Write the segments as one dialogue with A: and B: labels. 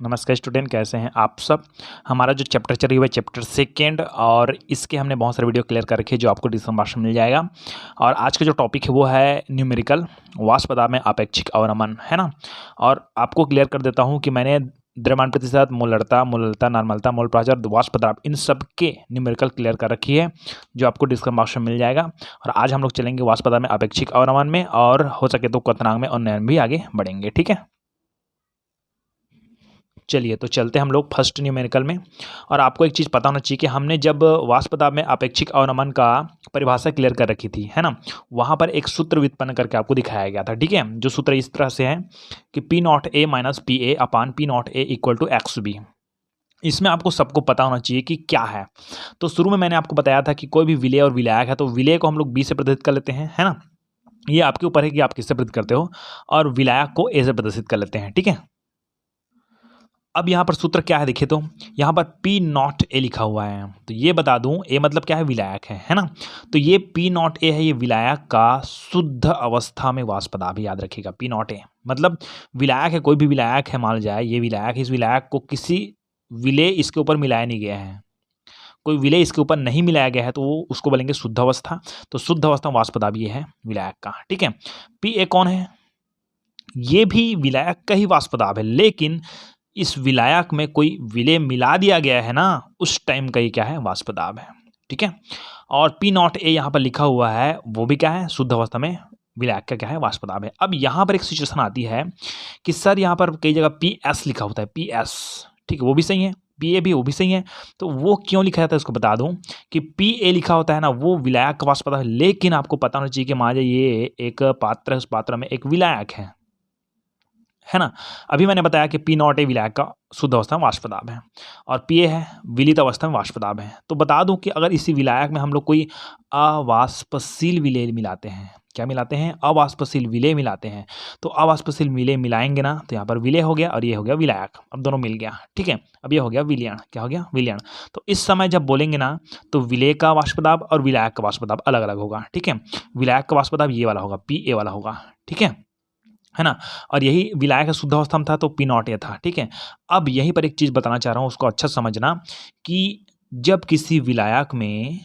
A: नमस्कार स्टूडेंट, कैसे हैं आप सब। हमारा जो चैप्टर चल रही है चैप्टर सेकेंड, और इसके हमने बहुत सारे वीडियो क्लियर कर रखे हैं जो आपको डिस्क्रिप्शन बॉक्स में मिल जाएगा। और आज का जो टॉपिक है वो है न्यूमेरिकल, वाष्प पदार्थ में अपेक्षिक अवनमन, है ना। और आपको क्लियर कर देता हूँ कि मैंने द्रव्यमान प्रतिशत, मोलरता, नॉर्मलता, मोल प्रभाजक और वाष्प पदार्थ, इन सब के न्यूमेरिकल क्लियर कर रखी है जो आपको डिस्क्रिप्शन बॉक्स में मिल जाएगा। और आज हम लोग चलेंगे वाष्प पदार्थ में अपेक्षिक अवनमन में, और हो सके तो क्वथनांक में उन्नयन भी आगे बढ़ेंगे। ठीक है, चलिए तो चलते हैं हम लोग फर्स्ट न्यूमेरिकल में। और आपको एक चीज़ पता होना चाहिए कि हमने जब वाष्प पदार्थ में अपेक्षिक अवनमन का परिभाषा क्लियर कर रखी थी, है ना, वहाँ पर एक सूत्र व्युत्पन्न करके आपको दिखाया गया था। ठीक है, जो सूत्र इस तरह से है कि P not A minus P A upon P not A equal to X B. इसमें आपको सबको पता होना चाहिए कि क्या है। तो शुरू में मैंने आपको बताया था कि कोई भी विलेय और विलायक है तो विलेय को हम लोग बी से प्रदर्शित कर लेते हैं, है ना। ये आपके ऊपर है कि आप किससे प्रदर्शित करते हो, और विलायक को ए से प्रदर्शित कर लेते हैं। ठीक है, अब यहाँ पर सूत्र क्या है देखिए, तो यहाँ पर P नॉट ए लिखा हुआ है। तो ये बता दूं, ए मतलब क्या है, विलायक है ना। तो ये P नॉट ए है, ये विलायक का शुद्ध अवस्था में वाष्प पदार्थ, याद रखिएगा। P नॉट ए मतलब विलायक है, कोई भी विलायक है, मान जाए ये विलायक है, इस विलायक को किसी विलेय इसके ऊपर मिलाया नहीं गया है, कोई विलेय इसके ऊपर नहीं मिलाया गया है, तो वो उसको बोलेंगे शुद्ध अवस्था। तो शुद्ध अवस्था वाष्प पदार्थ ये है विलायक का। ठीक है, P ए कौन है, ये भी विलायक का ही वाष्प पदार्थ है, लेकिन इस विलायक में कोई विलेय मिला दिया गया है ना, उस टाइम का ये क्या है, वाष्प पदार्थ है। ठीक है, और P नॉट ए यहाँ पर लिखा हुआ है, वो भी क्या है, शुद्ध अवस्था में विलायक का क्या है, वाष्प पदार्थ है। अब यहाँ पर एक सिचुएशन आती है कि सर यहाँ पर कई जगह PS लिखा होता है, PS, ठीक है, वो भी सही है, PA भी, वो भी सही है। तो वो क्यों लिखा जाता है, उसको बता दूं कि PA लिखा होता है ना, वो विलायक का वाष्प पदार्थ है, लेकिन आपको पता होना चाहिए कि मान लीजिए ये एक पात्र है, उस पात्र में एक विलायक है ना। अभी मैंने बताया कि P नॉट ए विलायक का शुद्ध अवस्था में वाष्प पदार्थ है, और PA है विलित अवस्था में वाष्प पदार्थ है। तो बता दूं कि अगर इसी विलायक में हम लोग कोई अवाष्पशील विलेय मिलाते हैं, क्या मिलाते हैं, अवाष्पशील विलेय मिलाते हैं, तो अवाष्पशील विलेय मिलाएंगे ना, तो यहाँ पर विलेय हो गया और ये हो गया विलायक, अब दोनों मिल गया। ठीक है, अब ये हो गया विलयन, क्या हो गया, विलयन। तो इस समय जब बोलेंगे ना, तो विलेय का वाष्प पदार्थ और विलायक का वाष्प पदार्थ अलग अलग होगा। ठीक है, विलायक का वाष्प पदार्थ ये वाला होगा, PA वाला होगा। ठीक है ना, और यही विलायक शुद्ध अवस्था में था तो P नॉट ए था। ठीक है, अब यहीं पर एक चीज बताना चाह रहा हूं, उसको अच्छा समझना कि जब किसी विलायक में,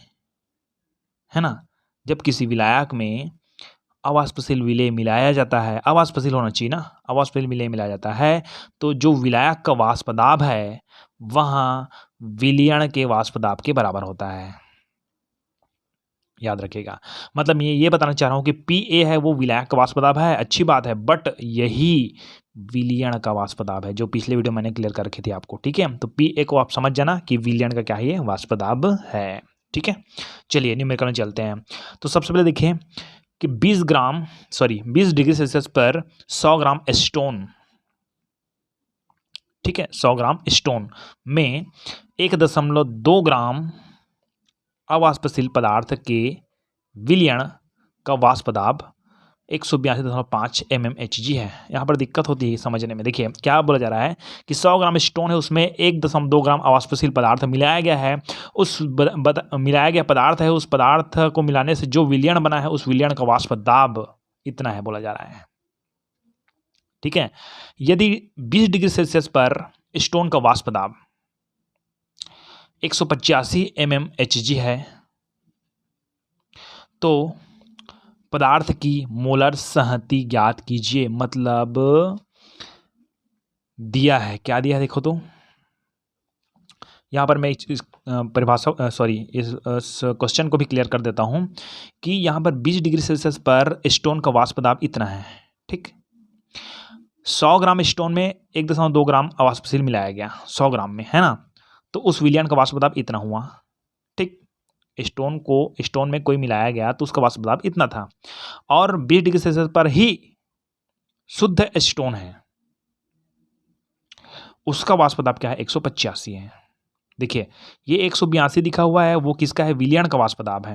A: है ना, जब किसी विलायक में अवाष्पशील विलेय मिलाया जाता है, अवाष्पशील होना चाहिए ना, अवाष्पशील विलेय मिलाया जाता है, तो जो विलायक का वाष्प पदार्थ है वहां विलयन के वाष्प पदार्थ के बराबर होता है, याद रखिएगा। मतलब ये बताना चाह रहा हूँ कि PA है वो विलायक का वाष्प पदार्थ है, अच्छी बात है, बट यही विलयन का वाष्प पदार्थ है, जो पिछले वीडियो मैंने क्लियर कर रखी थी आपको। ठीक है, तो PA को आप समझ जाना कि विलयन का क्या है, ये वाष्प पदार्थ है। ठीक है, चलिए न्यूमेरिकल में चलते हैं। तो सबसे पहले देखिए कि 20 डिग्री सेल्सियस पर 100 ग्राम स्टोन, ठीक है, 100 ग्राम स्टोन में 1.2 ग्राम अवाष्पशील पदार्थ के विलयन का वाष्प पदार्थ 182.5 mmHg है। यहाँ पर दिक्कत होती है समझने में। देखिए क्या बोला जा रहा है कि 100 ग्राम स्टोन है, उसमें 1.2 ग्राम अवाष्पशील पदार्थ मिलाया गया है। उस मिलाया गया पदार्थ है, उस पदार्थ को मिलाने से जो विलयन बना है, उस विलयन का वाष्प पदार्थ इतना है बोला जा रहा है। ठीक है, यदि 20 डिग्री सेल्सियस पर स्टोन का वाष्प पदार्थ 185 mmHg है, तो पदार्थ की मोलर संहति ज्ञात कीजिए। मतलब दिया है, क्या दिया है देखो, तो यहाँ पर मैं इस परिभाषा इस क्वेश्चन को भी क्लियर कर देता हूँ कि यहाँ पर 20 डिग्री सेल्सियस पर स्टोन का वाष्प पदार्थ इतना है। ठीक, 100 ग्राम स्टोन में 1.2 ग्राम अवाष्पशील मिलाया गया 100 ग्राम में, है ना, तो उस विलयन का वाष्प पदार्थ इतना हुआ। ठीक, स्टोन में कोई मिलाया गया तो उसका वाष्प पदार्थ इतना था, और 20 डिग्री सेल्सियस पर ही शुद्ध स्टोन है, उसका वाष्प पदार्थ क्या है, 185 है। देखिए ये 182 दिखा हुआ है, वो किसका है, विलयन का वाष्प पदार्थ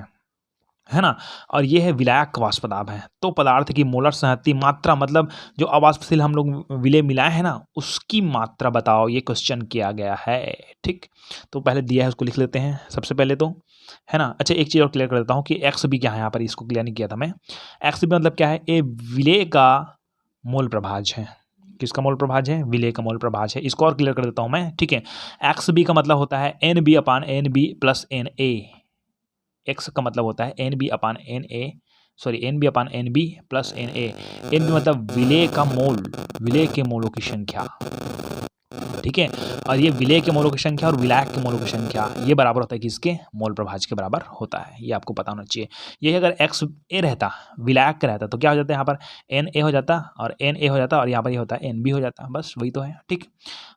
A: है ना, और ये है विलायक का वाष्प पदार्थ है। तो पदार्थ की मोलर संहति मात्रा, मतलब जो अवाष्पशील हम लोग विलेय मिलाए हैं ना, उसकी मात्रा बताओ, ये क्वेश्चन किया गया है। ठीक, तो पहले दिया है उसको लिख लेते हैं सबसे पहले तो, है ना। अच्छा एक चीज़ और क्लियर कर देता हूँ कि एक्स बी क्या है, यहाँ पर इसको क्लियर नहीं किया था मैं। एक्स बी मतलब क्या है, ए विलेय का मोल प्रभाज है। किसका मोल प्रभाज है? विलेय का मोल प्रभाज है। इसको और क्लियर कर देता हूँ मैं, ठीक है। एक्स बी का मतलब होता है N B upon N B plus N A. X का मतलब होता है N B upon N A, sorry N B upon N B plus N A. N B मतलब विलेय का मोल, विलेय के मोलों की संख्या, ठीक है। और ये विलेय के मोलों की संख्या और विलायक के मोलों की संख्या ये बराबर होता है किसके? मोल प्रभाज के बराबर होता है। ये आपको पता होना चाहिए। ये अगर एक्स ए रहता, विलायक का रहता, तो क्या हो जाता है यहाँ पर? एन ए हो जाता और एन ए हो जाता, और यहाँ पर ये होता है एन बी हो जाता। बस वही तो है, ठीक।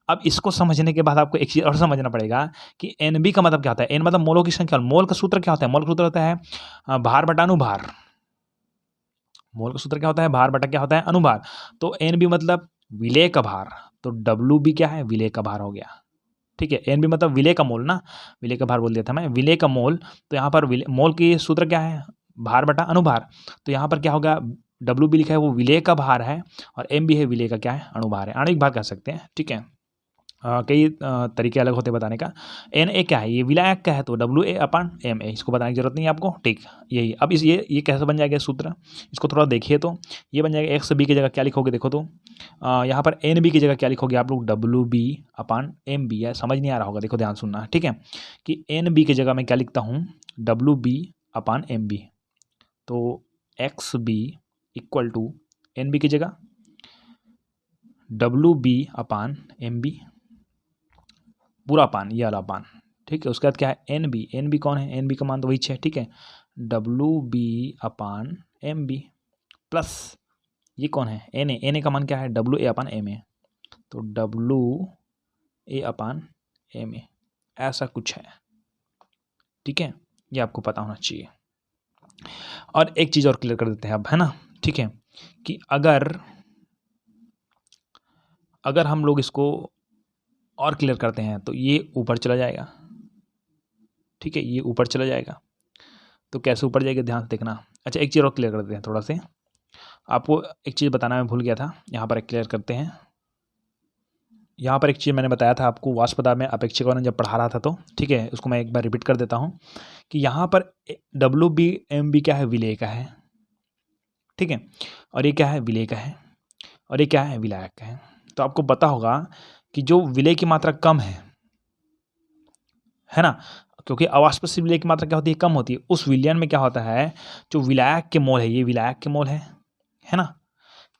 A: अब इसको समझने के बाद आपको एक चीज़ और समझना पड़ेगा कि एन बी का मतलब क्या होता है? एन मतलब मोलों की संख्या। मोल का सूत्र क्या होता है? मोल का सूत्र होता है भार बटा अनुभार। मोल का सूत्र क्या होता है? भार बटा क्या होता है? अनुभार। तो एन बी मतलब विलेय का भार, तो डब्ल्यू बी क्या है? विलेय का भार हो गया, ठीक है। एन बी मतलब विलेय का मोल ना, विलेय का भार बोल दिया था मैं, विलेय का मोल। तो यहाँ पर मोल की सूत्र क्या है? भार बटा अनुभार। तो यहाँ पर क्या होगा? डब्ल्यू बी लिखा है वो विलेय का भार है, और एम बी है विलेय का क्या है? अनुभार है, आणविक भार कह सकते हैं, ठीक है। कई तरीके अलग होते हैं बताने का। एन ए क्या है? ये विलायक का है, तो W A upon M A, इसको बताने की जरूरत नहीं है आपको, ठीक। यही अब इस ये कैसे बन जाएगा सूत्र? इसको थोड़ा देखिए तो ये बन जाएगा एक्स बी की जगह क्या लिखोगे? देखो तो यहाँ पर एन बी की जगह क्या लिखोगे आप लोग? W B upon M B. है समझ नहीं आ रहा होगा, देखो ध्यान सुनना, ठीक है। कि एन बी की जगह मैं क्या लिखता हूँ? W B upon M B. तो X B equal to N B की जगह W B upon M B, पूरा पान, ये वाला पान, ठीक है। उसके बाद क्या है? N B. एन बी कौन है? एन बी का मान तो वही 6, ठीक है। W B upon M B plus ये कौन है? N A. एन ए का मान क्या है? W A upon M A, तो W A upon M A, ऐसा कुछ है, ठीक है। ये आपको पता होना चाहिए। और एक चीज़ और क्लियर कर देते हैं अब, है ना, ठीक है। कि अगर हम लोग इसको और क्लियर करते हैं तो ये ऊपर चला जाएगा, ठीक है। ये ऊपर चला जाएगा, तो कैसे ऊपर जाएगा ध्यान से देखना। अच्छा एक चीज़ और क्लियर कर देते हैं थोड़ा से, आपको एक चीज़ बताना मैं भूल गया था, यहाँ पर क्लियर करते हैं। यहाँ पर एक चीज़ मैंने बताया था आपको वाष्प पदार्थ में अपेक्षिका ने जब पढ़ा रहा था, तो ठीक है उसको मैं एक बार रिपीट कर देता हूँ कि यहाँ पर डब्ल्यू बी एम बी क्या है? विलेय का है, ठीक है। और ये क्या है? विलेय का है, और ये क्या है? विलायक का है। तो आपको पता होगा कि जो विलेय की मात्रा कम है ना, क्योंकि अवाष्पशील विलेय की मात्रा क्या होती है? कम होती है। उस विलयन में क्या होता है? जो विलायक के मोल है, ये विलायक के मोल है ना।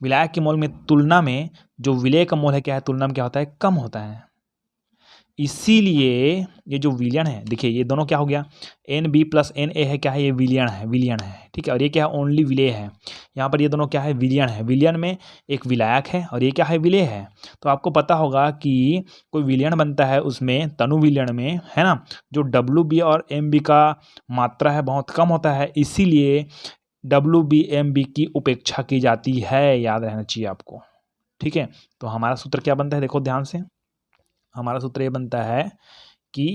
A: विलायक के मोल में तुलना में जो विलेय का मोल है क्या है? तुलना में क्या होता है? कम होता है। इसीलिए ये जो विलयन है, देखिए ये दोनों क्या हो गया? N B plus N A है, क्या है? ये विलयन है, ठीक है। और ये क्या है? ओनली विलेय है। यहाँ पर ये दोनों क्या है? विलयन है। विलयन में एक विलायक है और ये क्या है? विलेय है। तो आपको पता होगा कि कोई विलयन बनता है उसमें तनु विलयन में, है ना, जो डब्ल्यू बी और एम बी का मात्रा है बहुत कम होता है, इसीलिए डब्ल्यू बी एम बी की उपेक्षा की जाती है, याद रहना चाहिए आपको, ठीक है। तो हमारा सूत्र क्या बनता है? देखो ध्यान से, हमारा सूत्र ये बनता है कि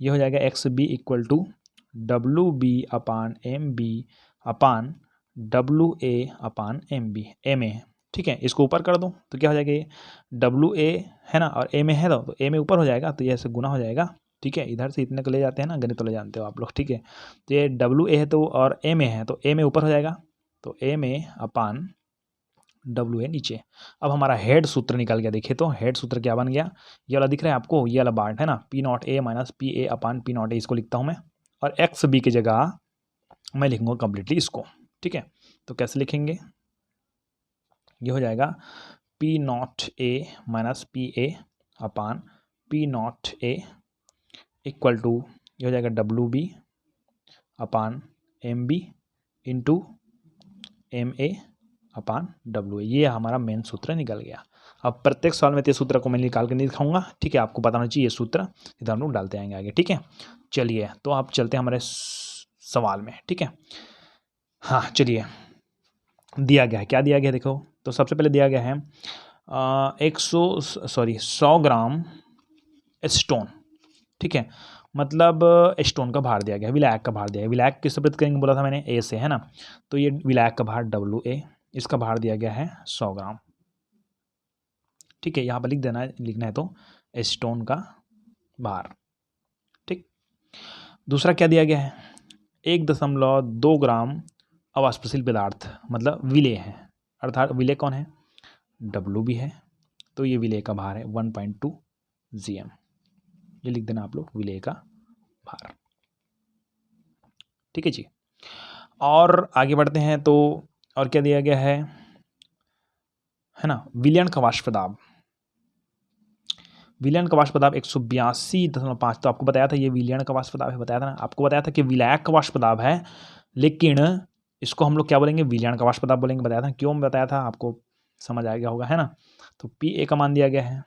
A: ये हो जाएगा X B equal to W B upon M B upon W A upon M B, M A, ठीक है। इसको ऊपर कर दो तो क्या हो जाएगा? ये डब्ल्यू ए है ना, और एम ए है, तो एम ए ऊपर हो जाएगा, तो ये ऐसे गुना हो जाएगा, ठीक है। इधर से इतने को ले जाते हैं ना, गणित वाले जानते हो आप लोग, ठीक है। तो ये डब्ल्यू ए है तो और एम ए है, तो एम ए ऊपर हो जाएगा, तो एम ए अपान डब्ल्यू ए नीचे। अब हमारा हेड सूत्र निकल गया, देखिए तो हेड सूत्र क्या बन गया? ये वाला दिख रहा है आपको, ये वाला पार्ट है ना, P not A minus P A upon P not ए, इसको लिखता हूँ मैं। और एक्स बी की जगह मैं लिखूंगा कंप्लीटली इसको, ठीक है। तो कैसे लिखेंगे? ये हो जाएगा P not A minus P A upon P not A equal to, ये हो जाएगा W B upon M B into M A upon W. ये हमारा मेन सूत्र निकल गया। अब प्रत्येक सवाल में ये सूत्र को मैं निकाल कर नहीं दिखाऊंगा, ठीक है। आपको बताना चाहिए ये सूत्र, इधर हम लोग डालते आएंगे आगे, ठीक है। चलिए तो आप चलते हैं हमारे सवाल में, ठीक है। हाँ चलिए, दिया गया है, क्या दिया गया है देखो। तो सबसे पहले दिया गया है 100 ग्राम स्टोन, ठीक है। मतलब स्टोन का भार दिया गया है, विलायक का भार दिया है। विलायक किससे प्रतिनिधित्व करेंगे बोला था मैंने? ए से, है ना। तो ये विलायक का भार डब्ल्यू ए, इसका भार दिया गया है 100 ग्राम, ठीक है। यहाँ पर लिख देना है, लिखना है तो स्टोन का भार, ठीक। दूसरा क्या दिया गया है? 1.2 ग्राम अवाष्पशील पदार्थ, मतलब विलेय है। अर्थात विलेय कौन है? डब्लू भी है, तो ये विलेय का भार है 1.2 GM। ये लिख देना आप लोग, विलेय का भार। ठीक है जी। और आगे बढ़ते हैं तो और क्या दिया गया है ना, विलयन का वाष्प दाब। विलयन का वाष्प दाब 182.5। तो आपको बताया था ये विलयन का वाष्प दाब है, बताया था ना आपको, बताया था कि विलायक का वाष्प दाब है, लेकिन इसको हम लोग क्या बोलेंगे, विलयन का वाष्प दाब बोलेंगे। बताया था क्यों, बताया था आपको, समझ आ गया होगा, है ना। तो PA का मान दिया गया है,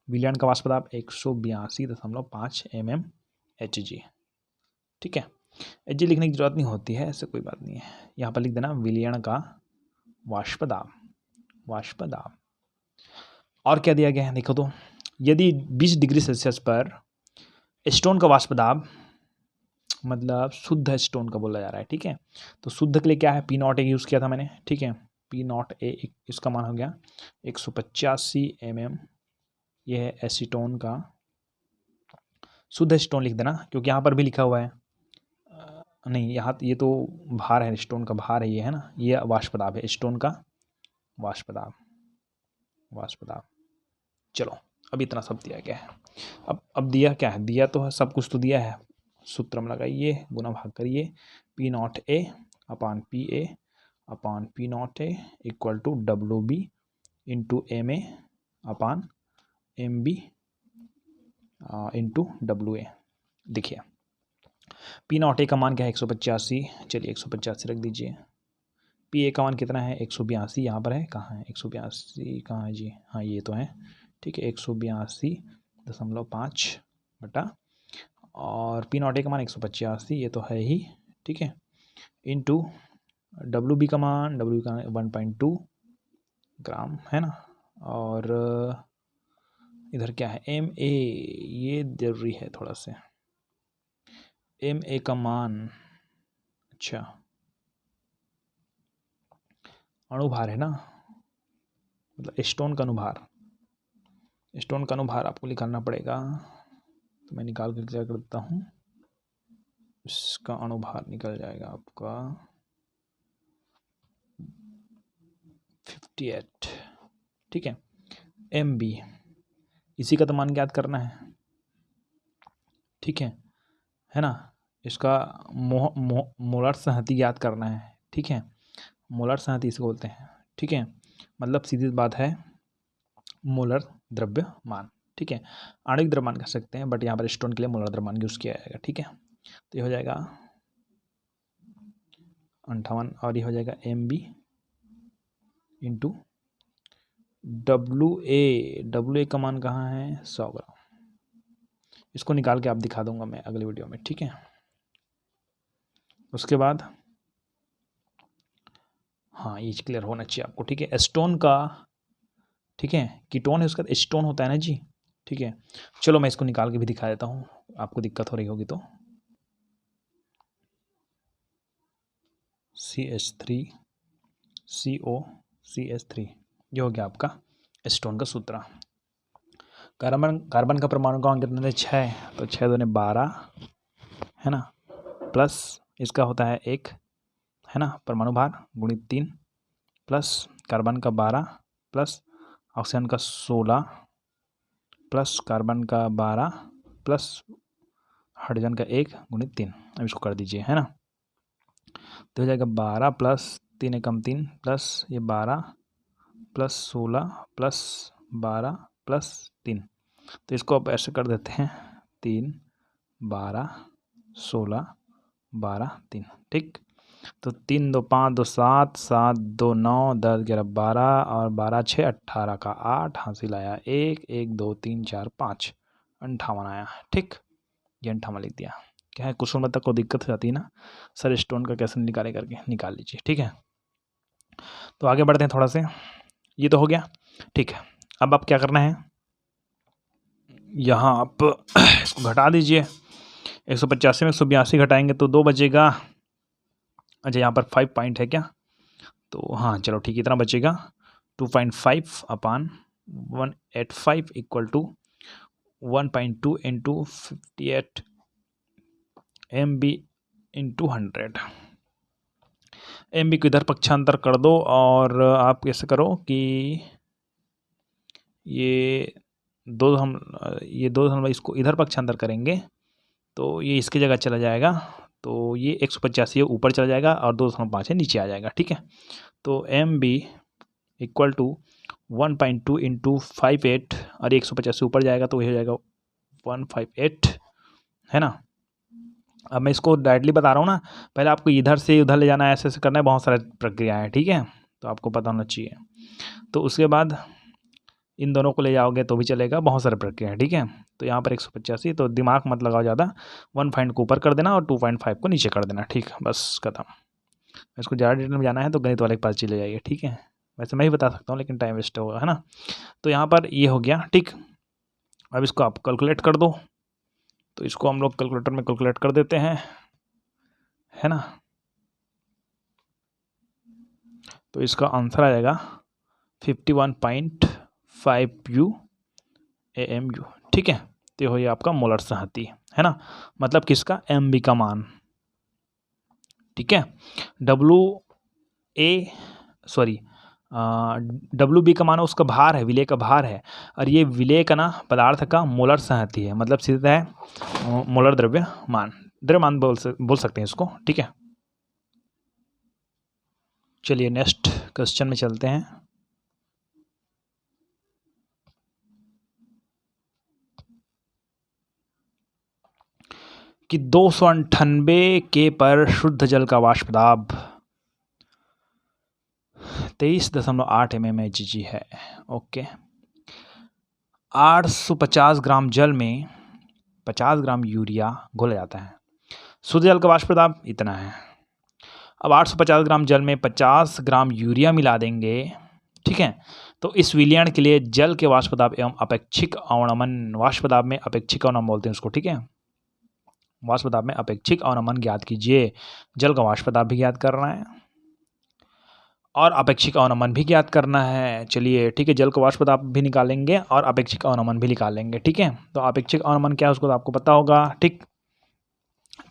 A: विलयन का वाष्प दाब 182.5 mmHg। ठीक है, Hg लिखने की जरूरत नहीं होती है, ऐसे कोई बात नहीं है, यहाँ पर लिख देना विलयन का वाष्प दाब, वाष्प दाब। और क्या दिया गया है देखो तो, यदि 20 डिग्री सेल्सियस पर स्टोन का वाष्प दाब, मतलब शुद्ध स्टोन का बोला जा रहा है, ठीक है। तो शुद्ध के लिए क्या है, P0A यूज़ किया था मैंने, ठीक है। P0A इसका मान हो गया 185 mm। ये है एसीटोन का शुद्ध स्टोन, लिख देना, क्योंकि यहाँ पर भी लिखा हुआ है, नहीं यहाँ ये तो भार है, स्टोन का भार है ये, है ना, ये वाष्प दाब है, स्टोन का वाष्प दाब, वाष्प दाब। चलो अब इतना सब दिया गया है। अब दिया क्या है, दिया तो है, सब कुछ तो दिया है। सूत्र में लगाइए, गुना भाग करिए, P0A upon PA upon P0A equal to WB into MA upon MB into WA। देखिए P0A का मान क्या है 185, चलिए 185 रख दीजिए। PA का मान कितना है 182, यहाँ पर है, कहाँ है 182, कहाँ है जी, हाँ ये तो है, ठीक है 182.5 बटा, और P0A का मान 185, ये तो है ही, ठीक है, इंटू WB का मान, WB का 1.2 ग्राम, है ना। और इधर क्या है MA, ये जरूरी है थोड़ा से, MA का मान, अच्छा अणुभार है ना, मतलब स्टोन का अनुभार, स्टोन का अनुभार आपको निकालना पड़ेगा, तो मैं निकाल कर क्या करता हूँ, इसका अणुभार निकल जाएगा आपका 58, ठीक है। MB, इसी का तो मान ज्ञात करना है, ठीक है ना। इसका मोलर संहति ज्ञात करना है, ठीक है, मोलर संहति इसको बोलते हैं, ठीक है। मतलब सीधी बात है, मोलर द्रव्यमान, ठीक है, आणविक द्रव्यमान कह सकते हैं, बट यहाँ पर स्टोन के लिए मोलर द्रव्यमान यूज किया जाएगा, ठीक है। तो ये हो जाएगा 58, और ये हो जाएगा MB इंटू WA का मान कहाँ है 100 ग्राम। इसको निकाल के आप दिखा दूंगा मैं अगले वीडियो में, ठीक है। उसके बाद हाँ ये क्लियर होना चाहिए आपको, ठीक है। स्टोन का, ठीक है, कीटोन है उसका स्टोन होता है ना जी, ठीक है। चलो मैं इसको निकाल के भी दिखा देता हूँ, आपको दिक्कत हो रही होगी तो। CH3COCH3, ये हो गया आपका स्टोन का सूत्र। कार्बन का परमाणु क्रमांक कितना है 6, तो 6 दूने 12, है ना, प्लस इसका होता है 1, है ना, परमाणु भार गुणित 3, प्लस कार्बन का 12, प्लस ऑक्सीजन का 16, प्लस कार्बन का 12, प्लस हाइड्रोजन का 1 गुणित 3। अब इसको कर दीजिए, है ना, तो हो जाएगा 12 प्लस 3 एकम 3, प्लस ये 12 प्लस 16 प्लस 12 प्लस 3। तो इसको अब ऐसे कर देते हैं 3 12 16 12 3, ठीक। तो 3 2 5 2 7 7 2 9 10 11 12 और 12 6 18 का 8 हासिल आया 1 1 2 3 4 5 58 आया, ठीक। ये 58 लिख दिया। क्या है क्वेश्चन तक को दिक्कत हो जाती है ना सर, स्टोन का कैसे निकाले, करके निकाल लीजिए, ठीक है। तो आगे बढ़ते हैं थोड़ा से, ये तो हो गया, ठीक है। अब आप क्या करना है, यहाँ आप इसको घटा दीजिए, 185 में 182 घटाएंगे तो 2 बचेगा। अच्छा यहाँ पर 5 पॉइंट है क्या, तो हाँ चलो ठीक, इतना बचेगा 2.5 upon 185 equal to 1.2 into 58 MB into 100। M B को इधर पक्षांतर कर दो और आप कैसे करो कि ये दो हम इसको इधर पक्षांतर करेंगे तो ये इसकी जगह चला जाएगा, तो ये 185 ऊपर चला जाएगा और 2.5 है नीचे आ जाएगा। ठीक है, तो M B equal to 1.2 into 58 और 185 ऊपर जाएगा तो ये हो जाएगा 158, है ना। अब मैं इसको डायरेक्टली बता रहा हूँ ना, पहले आपको इधर से उधर ले जाना है, ऐसे ऐसे करना है, बहुत सारी प्रक्रिया है। ठीक है, तो आपको पता होना चाहिए। तो उसके बाद इन दोनों को ले जाओगे तो भी चलेगा, बहुत सारी प्रक्रिया है। ठीक है, तो यहाँ पर 185, तो दिमाग मत लगाओ ज़्यादा, 1 को ऊपर कर देना और 2.5 को नीचे कर देना। ठीक, बस खत्म। इसको ज़्यादा डिटेल में जाना है तो गणित वाले के पास चले जाइए। ठीक है, वैसे मैं ही बता सकता हूँ लेकिन टाइम वेस्ट होगा, है ना। तो यहाँ पर ये हो गया। ठीक, अब इसको आप कैलकुलेट कर दो, तो इसको हम लोग कैलकुलेटर में कैलकुलेट कर देते हैं, है ना। तो इसका आंसर आ जाएगा 51.5 AMU। ठीक है, तो हो ये आपका मोलर संहति, है ना, मतलब किसका, MB का मान। ठीक है, WB का मान उसका भार है, विलेय का भार है, और ये विलेय का ना पदार्थ का मोलर संहति है, मतलब सीधा है मोलर द्रव्यमान बोल सकते हैं इसको। ठीक है, चलिए नेक्स्ट क्वेश्चन में चलते हैं। कि 298 के पर शुद्ध जल का वाष्प दाब 23.8 mmHg है। ओके, 850 ग्राम जल में 50 ग्राम यूरिया घोला जाता है। शुद्ध जल का वाष्प दाब इतना है। अब 850 ग्राम जल में 50 ग्राम यूरिया मिला देंगे। ठीक है, तो इस विलयन के लिए जल के वाष्प दाब एवं अपेक्षिक अवनमन, वाष्प दाब में अपेक्षिक अवनमन बोलते हैं उसको। ठीक है, वाष्प दाब में अपेक्षिक अवनमन ज्ञात कीजिए। जल का वाष्प दाब भी ज्ञात करना है और अपेक्षिक अवनमन भी ज्ञात करना है। चलिए ठीक है, जल का वाष्प दाब भी निकालेंगे और अपेक्षिक अवनमन भी निकालेंगे। ठीक है, तो अपेक्षिक अवनमन क्या है उसको तो आपको पता होगा। ठीक,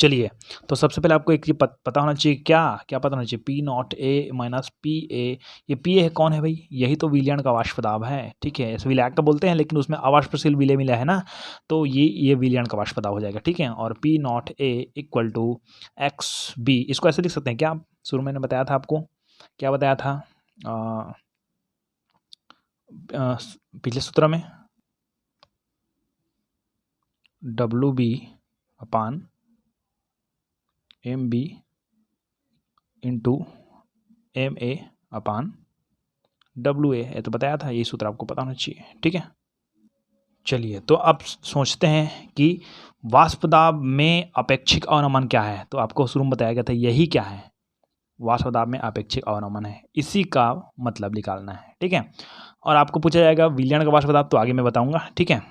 A: चलिए, तो सबसे पहले आपको एक चीज पता होना चाहिए, क्या पता होना चाहिए, P0A माइनस PA। ये PA है कौन है भाई, यही तो विलयन का वाष्प दाब है। ठीक है, इस विलायक का बोलते हैं लेकिन उसमें अवाष्पशील विलय मिला है ना, तो ये विलयन का वाष्प दाब हो जाएगा। ठीक है, और P0A इक्वल टू XB, इसको ऐसे लिख सकते हैं क्या, शुरू में बताया था आपको, क्या बताया था पिछले सूत्र में, WB अपान MB इंटू MA अपान WA, ये तो बताया था, ये सूत्र आपको पता होना चाहिए। ठीक है, चलिए, तो अब सोचते हैं कि वाष्प दाब में अपेक्षिक अवनमन क्या है, तो आपको शुरू में बताया गया था यही क्या है, वाष्प दाब में अपेक्षिक अवनमन है, इसी का मतलब निकालना है। ठीक है, और आपको पूछा जाएगा विलयन का वाष्प दाब, तो आगे मैं बताऊंगा। ठीक है,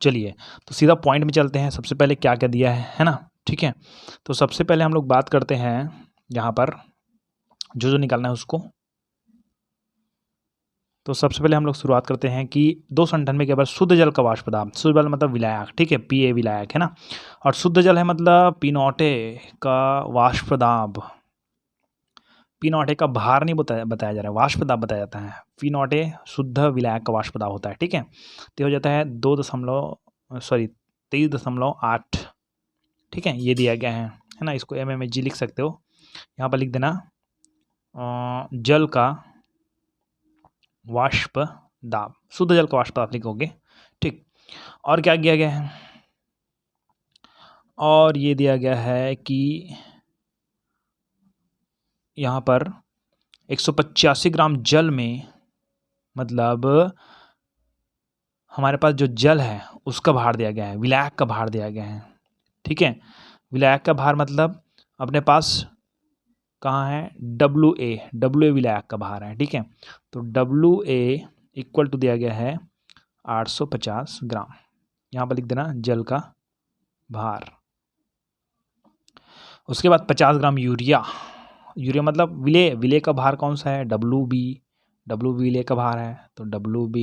A: चलिए, तो सीधा पॉइंट में चलते हैं। सबसे पहले क्या क्या दिया है ना। ठीक है, तो सबसे पहले हम लोग बात करते हैं यहाँ पर जो निकालना है उसको। तो सबसे पहले हम लोग शुरुआत करते हैं कि 298 के बाद शुद्ध जल का वाष्प दाब, शुद्ध जल मतलब विलायक। ठीक है, PA विलायक है ना, और शुद्ध जल है मतलब P0A का वाष्प दाब। P0A का भार नहीं बताया जा रहा है, वाष्प दाब बताया जाता है। P0A शुद्ध विलायक का वाष्प दाब होता है। ठीक है, तो हो जाता है 23.8। ठीक है, ये दिया गया है ना, इसको mmHg लिख सकते हो, यहाँ पर लिख देना जल का वाष्प दाब, शुद्ध जल का वाष्प दाब लिखोगे। ठीक, और क्या दिया गया है, और ये दिया गया है कि यहाँ पर 185 ग्राम जल में, मतलब हमारे पास जो जल है उसका भार दिया गया है, विलायक का भार दिया गया है। ठीक है, विलायक का भार मतलब अपने पास कहाँ है, WA विलायक का भार है। ठीक है, तो WA इक्वल टू दिया गया है 850 ग्राम, यहाँ पर लिख देना जल का भार। उसके बाद 50 ग्राम यूरिया मतलब विलेय का भार कौन सा है, WB विलेय का भार है, तो WB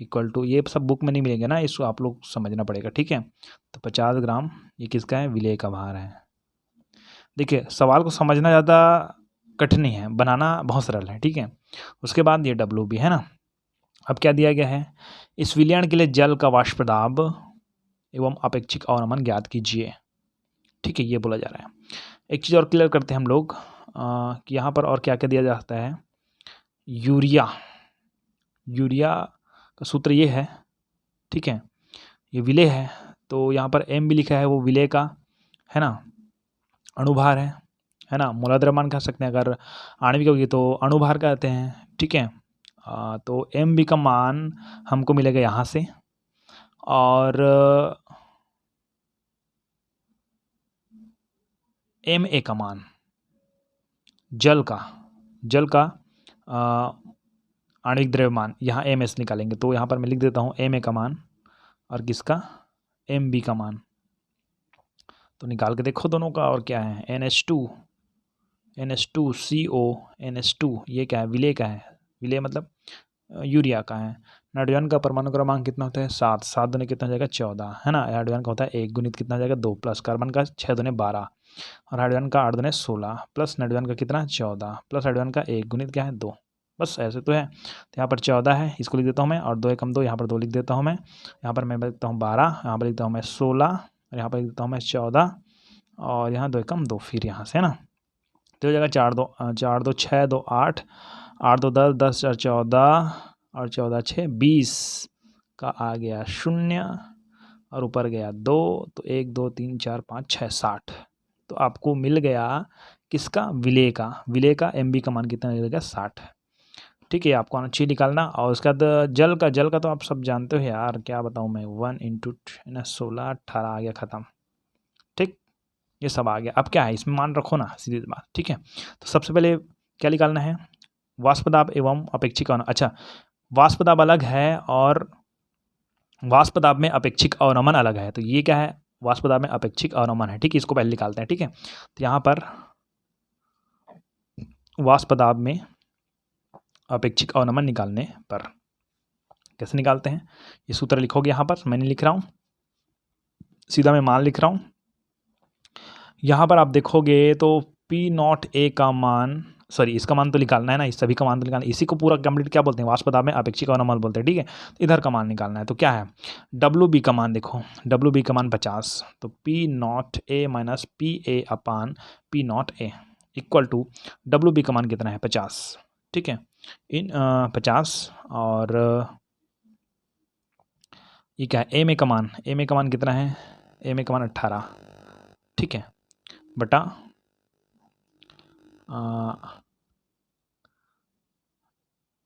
A: इक्वल टू, ये सब बुक में नहीं मिलेंगे ना, इसको आप लोग समझना पड़ेगा। ठीक है, तो 50 ग्राम ये किसका है, विलेय का भार है। देखिए, सवाल को समझना ज़्यादा कठिन नहीं है, बनाना बहुत सरल है, ठीक है। उसके बाद ये डब्ल्यू भी है ना। अब क्या दिया गया है, इस विलयन के लिए जल का वाष्प दाब एवं अपेक्षिक अवनमन ज्ञात कीजिए, ठीक है, ये बोला जा रहा है। एक चीज़ और क्लियर करते हैं हम लोग कि यहाँ पर और क्या क्या दिया जा सकता है। यूरिया का सूत्र ये है, ठीक है, ये विलेय है, तो यहाँ पर एम भी लिखा है, वो विलेय का है ना, अणुभार है ना। मूलाधार मान कह सकते हैं, अगर आणविक होगी तो अणुभार कहते हैं, ठीक है। तो एम बी का मान हमको मिलेगा यहाँ से, और एम ए का मान जल का आणविक द्रव्यमान, यहाँ एम एस निकालेंगे, तो यहाँ पर मैं लिख देता हूँ एम ए का मान और किसका, एम बी का मान। तो निकाल के देखो दोनों का, और क्या है, NH2CO NH2, ये क्या है, विलेय का है, विलेय मतलब यूरिया का है। नाइट्रोजन का परमाणु क्रमांक कितना होता है, 7, 7 दूनी कितना हो जाएगा, 14, है ना। हाइड्रोजन का होता है 1, गुणित कितना हो जाएगा, 2, प्लस कार्बन का 6 दूनी 12, और हाइड्रोजन का 8 दूनी 16, प्लस नाइट्रोजन का कितना 14, प्लस हाइड्रोजन का 1, गुणित क्या है 2, बस ऐसे तो है। तो यहाँ पर 14 है, इसको लिख देता हूँ मैं, और 2 एकम 2, यहाँ पर 2 लिख देता हूँ मैं, यहाँ पर मैं लिखता हूँ 12, यहाँ पर लिखता हूँ मैं 16, और यहाँ पर लिख देता हूँ मैं 14, और यहाँ 2 एकम 2, फिर यहाँ से, है ना। तो हो जाएगा 4 2 6 2 8, 8 2 10, 10 4 14, और 14 6 20 का आ गया 0, और ऊपर गया 2, तो 1 2 3 4 5 6 60। तो आपको मिल गया किसका, विलेय का एम बी का मान कितना मिलेगा, 60, ठीक है। आपको आना चाहिए निकालना। और उसके बाद जल का तो आप सब जानते हो यार, क्या बताऊँ मैं, 1 × 16 18 आ गया, ख़त्म, ठीक, ये सब आ गया। अब क्या है, इसमें मान रखो ना, सीधी बात, ठीक है। तो सबसे पहले क्या निकालना है, वाष्प दाब एवं अपेक्षिक अवनमन। अच्छा, वाष्प दाब अलग है और वाष्प दाब में अपेक्षिक अवनमन अलग है। तो ये क्या है, वाष्प दाब में अपेक्षिक अवनमन है, ठीक है, इसको पहले निकालते हैं, ठीक है। तो यहाँ पर वाष्प दाब में अपेक्षिक अवनमन निकालने पर कैसे निकालते हैं, ये सूत्र लिखोगे यहाँ पर, मैं नहीं लिख रहा हूँ, सीधा मैं मान लिख रहा हूँ। यहाँ पर आप देखोगे तो P0A का मान, सॉरी इसका मान तो निकालना है ना, इस सभी का मान तो निकालना है, इसी को पूरा कंप्लीट क्या बोलते हैं, वाष्प दाब में अपेक्षिक अवनमन बोलते हैं, ठीक है। तो इधर का मान निकालना है, तो क्या है, WB का मान देखो, WB का मान 50, तो P0A minus PA upon P0A equal to WB का मान कितना है, 50, ठीक है, इन 50, और ये क्या है, MA का मान कितना है, MA का मान 18, ठीक है, बटा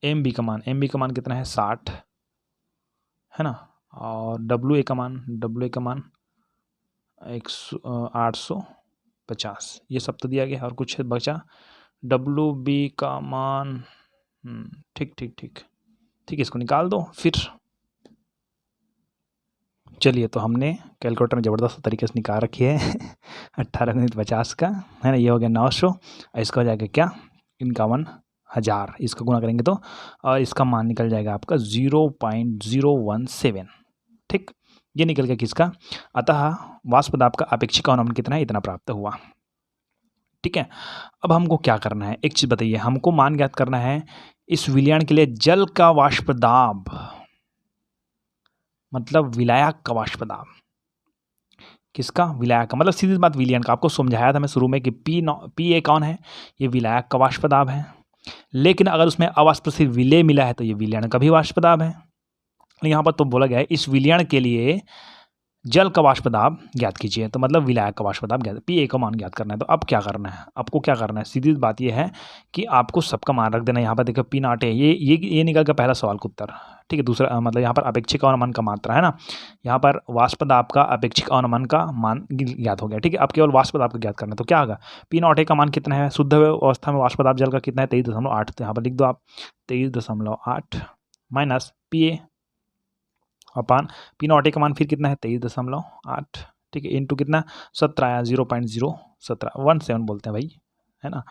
A: MB का मान कितना है, 60, है ना। और WA का मान 850, ये सब तो दिया गया, और कुछ बचा, WB का मान, ठीक, इसको निकाल दो फिर। चलिए, तो हमने कैलकुलेटर में ज़बरदस्त तरीके से निकाल रखी है 18 × 50 का, है ना, ये हो गया 900, इसका हो जाएगा क्या, 51,000, इसका गुणा करेंगे तो, और इसका मान निकल जाएगा आपका 0.017, ठीक, ये निकल गया किसका। अतः वाष्प दाब का अपेक्षिक अवनमन कितना है, इतना प्राप्त हुआ, ठीक है। अब हमको क्या करना है, एक चीज़ बताइए, हमको मान ज्ञात करना है इस विलयन के लिए जल का वाष्प दाब, मतलब विलायक का वाष्प दाब, किसका, विलायक का, मतलब सीधी बात विलयन का। आपको समझाया था मैं शुरू में कि PA कौन है, ये विलायक का वाष्प दाब है, लेकिन अगर उसमें अवाष्प से विलेय मिला है तो ये विलयन का भी वाष्प दाब है। यहाँ पर तो बोला गया है इस विलयन के लिए जल का वाष्प दाब ज्ञात कीजिए, तो मतलब विलायक का वाष्प दाब ज्ञात, PA का मान ज्ञात करना है। तो अब क्या करना है, आपको क्या करना है, सीधी बात ये है कि आपको सबका मान रख देना। यहाँ पर देखो P0 है, ये निकल का पहला सवाल का उत्तर, ठीक है। दूसरा मतलब यहाँ पर अपेक्षिक अवनमन का मात्रा है ना, यहाँ पर वाष्प दाब का अपेक्षिक अवनमन का मान ज्ञात हो गया, ठीक है। अब केवल वाष्प दाब का ज्ञात करना है, तो क्या होगा, P0 का मान कितना है, शुद्ध अवस्था में वाष्प दाब जल का कितना है, 23.8, तो यहाँ पर लिख दो आप 23.8 माइनस PA अपान P0 का मान फिर कितना है, 23.8, ठीक है, इंटू कितना 17 आया, 0.017 बोलते हैं भाई, है ना।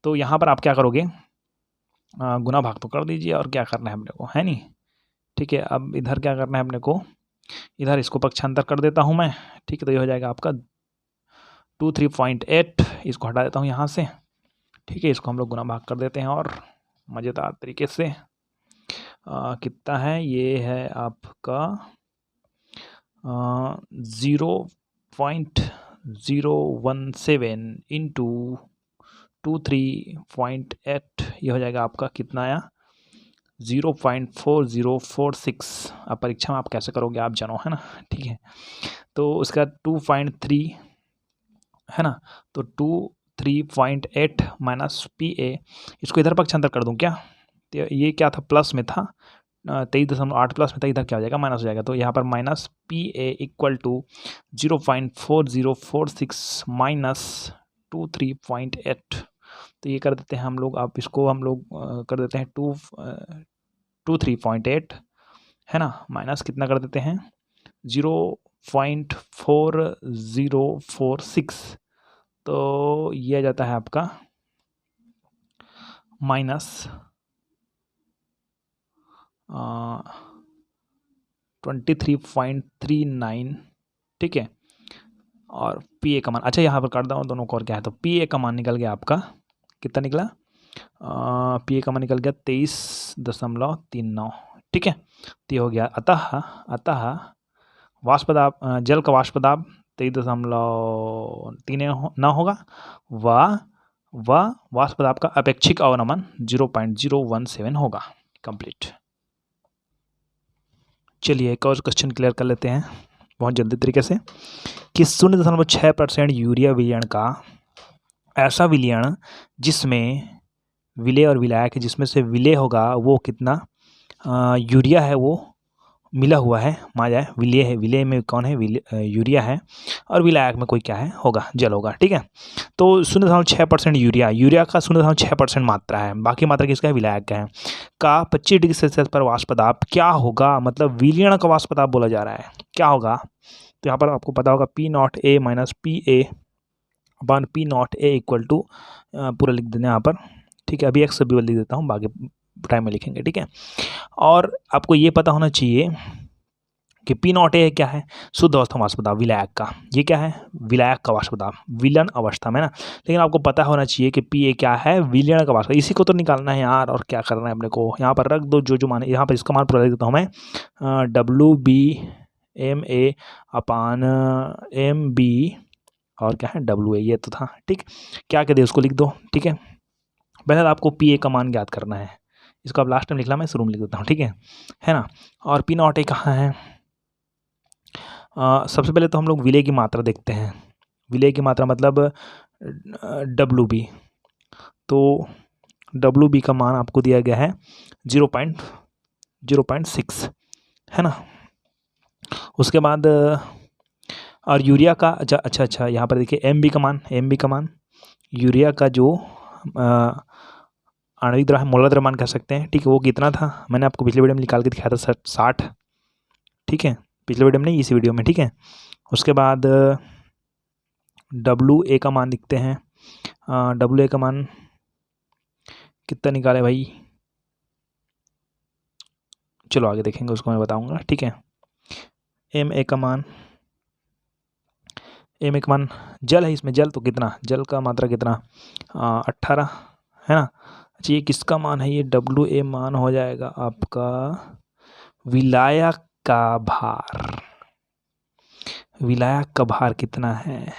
A: तो यहाँ पर आप क्या करोगे, गुना भाग तो कर दीजिए, और क्या करना है अपने को, है नहीं, ठीक है। अब इधर क्या करना है अपने को, इधर इसको पक्षांतर कर देता हूँ मैं, ठीक है। तो ये हो जाएगा आपका 23.8, इसको हटा देता हूँ यहाँ से, ठीक है, इसको हम लोग गुना भाग कर देते हैं और मज़ेदार तरीके से कितना है, ये है आपका 0.017 इंटू 23.8, ये हो जाएगा आपका कितना आया 0.4046। अब परीक्षा में आप कैसे करोगे आप जानो, है ना। ठीक है, तो उसका 2.3 है ना, तो 23.8 माइनस PA, इसको इधर पक्षांतर कर दूं क्या, तो ये क्या था प्लस में था 23.8 प्लस में था, इधर क्या हो जाएगा माइनस हो जाएगा, तो यहाँ पर minus PA equal to 0.4046 minus 23.8, तो ये कर देते हैं हम लोग, आप इसको हम लोग कर देते हैं 23.8 है ना, माइनस कितना कर देते हैं 0.4046, तो ये आ जाता है आपका माइनस 23.39, ठीक है। और PA का मान, अच्छा यहाँ पर काट दो दोनों को, और क्या है, तो PA का मान निकल गया आपका कितना निकला, PA का मान निकल गया 23.39, ठीक है। तो ये हो गया, अतः वाष्प दाब, जल का वाष्प दाब 23.39 होगा, व वाष्प दाब का अपेक्षिक अवनमन 0.017 होगा। कंप्लीट। चलिए एक और क्वेश्चन क्लियर कर लेते हैं बहुत जल्दी तरीके से, कि 0.6% यूरिया विलयन का ऐसा विलयन जिसमें विलेय और विलायक, जिसमें से विलेय होगा वो कितना यूरिया है वो मिला हुआ है, मान जाए विलेय है, विलेय में कौन है, यूरिया है, और विलायक में कोई क्या है होगा, जल होगा, ठीक है। तो 0.6% यूरिया का 0.6% मात्रा है, बाकी मात्रा किसका है, विलायक का है, का 25 डिग्री सेल्सियस पर वाष्प दाब क्या होगा, मतलब विलयन का वाष्प दाब बोला जा रहा है, क्या होगा। तो यहाँ पर आपको पता होगा P0A minus PA upon P0A equal to पूरा लिख देना यहाँ पर, ठीक है। अभी एक सभी लिख देता हूँ, बाकी टाइम में लिखेंगे, ठीक है। और आपको ये पता होना चाहिए कि P0A क्या है, शुद्ध अवस्था वाष्प दाब विलायक का, ये क्या है विलायक का वाष्प दाब विलयन अवस्था में ना, लेकिन आपको पता होना चाहिए कि PA क्या है, विलयन का वाष्प, इसी को तो निकालना है यार, और क्या करना है अपने को, यहाँ पर रख दो जो मान, यहाँ पर इसका मान पूरा लिख देता हूँ मैं, WBMA अपान MB, और क्या है WA, ये तो था, ठीक। क्या कहते उसको लिख दो, ठीक है। पहले तो आपको PA का मान ज्ञात करना है, इसको आप लास्ट में लिखना, मैं शुरू में लिख देता हूँ, ठीक है ना। और P0A कहाँ है, सबसे पहले तो हम लोग विलेय की मात्रा देखते हैं, विलेय की मात्रा मतलब WB, तो WB का मान आपको दिया गया है 0.06 है ना। उसके बाद और यूरिया का, अच्छा यहाँ पर देखिए MB का मान, यूरिया का जो आणविक द्रव्यमान मोलर द्रव्यमान कह सकते हैं, ठीक है, वो कितना था, मैंने आपको पिछले वीडियो में निकाल के दिखाया था 60, ठीक है, पिछले वीडियो में नहीं इसी वीडियो में, ठीक है। उसके बाद WA का मान लिखते हैं, WA का मान कितना निकाले भाई, चलो आगे देखेंगे, उसको मैं बताऊंगा, ठीक है। MA का मान जल है, इसमें जल तो कितना, जल का मात्रा कितना 18 है ना। अच्छा ये किसका मान है, ये WA मान हो जाएगा आपका विलायक का भार, विलायक का भार कितना है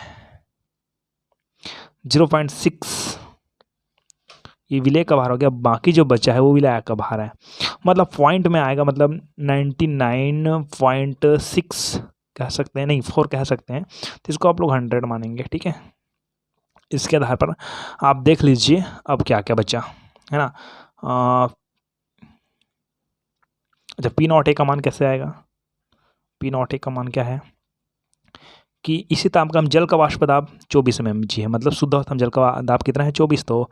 A: 0.6, ये विलेय का भार हो गया, बाकी जो बचा है वो विलायक का भार है, मतलब पॉइंट में आएगा, मतलब 99.6 कह सकते हैं, नहीं 4 कह सकते हैं, तो इसको आप लोग 100 मानेंगे, ठीक है। इसके आधार पर आप देख लीजिए अब क्या क्या बचा है ना। अच्छा P0A का मान कैसे आएगा, P0A का मान क्या है कि इसी ताप का हम जल का वाष्प दाब 24 mmHg है, मतलब शुद्ध अवस्था में जल का दाब कितना है 24, तो